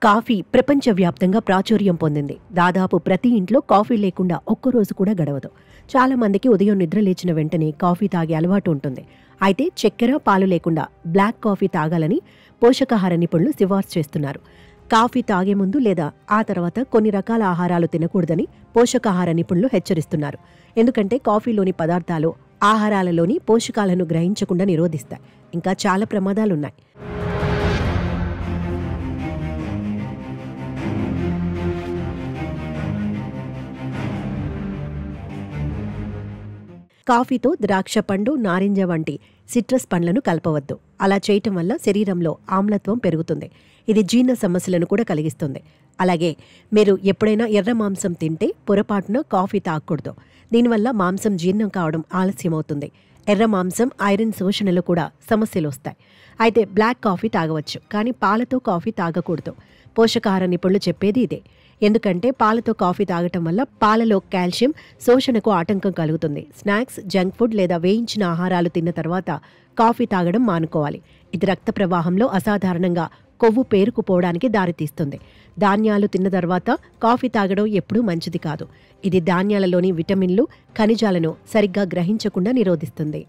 Coffee ప్రపంచవ్యాప్తంగా ప్రాచుర్యం పొందింది. దాదాపు ప్రతి ఇంట్లో కాఫీ లేకుండా ఒక్కరోజు కూడా గడవదు. చాలా మందికి ఉదయం నిద్ర లేచిన వెంటనే కాఫీ తాగే అలవాటు ఉంటుంది. అయితే చక్కెర, పాలు లేకుండా బ్లాక్ కాఫీ తాగాలని పోషకాహార నిపుణులు సిఫార్సు చేస్తున్నారు. కాఫీ తాగే ముందు లేదా ఆ తర్వాత కొన్ని రకాల ఆహారాలు తినకూడదని పోషకాహార నిపుణులు హెచ్చరిస్తున్నారు. ఎందుకంటే కాఫీలోని పదార్థాలు ఆహారాలలోని పోషకాలను గ్రహించకుండా నిరోధిస్తాయి. ఇంకా చాలా ప్రమాదాలున్నాయి. కాఫీతో ద్రాక్ష పండు, నారింజ వంటి సిట్రస్ పండ్లను కలపవద్దు. అలా చేయటం వల్ల శరీరంలో ఆమ్లత్వం పెరుగుతుంది. ఇది జీర్ణ సమస్యలను కూడా కలిగిస్తుంది. అలాగే మీరు ఎప్పుడైనా ఎర్ర మాంసం తింటే పొరపాటున కాఫీ తాగకూడదు. దీనివల్ల మాంసం జీర్ణం కావడం ఆలస్యమవుతుంది. ఎర్ర మాంసం ఐరన్ శోషణలో కూడా సమస్యలు వస్తాయి. అయితే బ్లాక్ కాఫీ తాగవచ్చు, కానీ పాలతో కాఫీ తాగకూడదు. పోషకాహార నిపుణులు చెప్పేది ఇదే. ఎందుకంటే పాలతో కాఫీ తాగటం వల్ల పాలలో కాల్షియం శోషణకు ఆటంకం కలుగుతుంది. స్నాక్స్, జంక్ ఫుడ్ లేదా వేయించిన ఆహారాలు తిన్న తర్వాత కాఫీ తాగడం మానుకోవాలి. ఇది రక్త ప్రవాహంలో అసాధారణంగా కొవ్వు పేరుకుపోవడానికి దారితీస్తుంది. ధాన్యాలు తిన్న తర్వాత కాఫీ తాగడం ఎప్పుడూ మంచిది కాదు. ఇది ధాన్యాలలోని విటమిన్లు, ఖనిజాలను సరిగ్గా గ్రహించకుండా నిరోధిస్తుంది.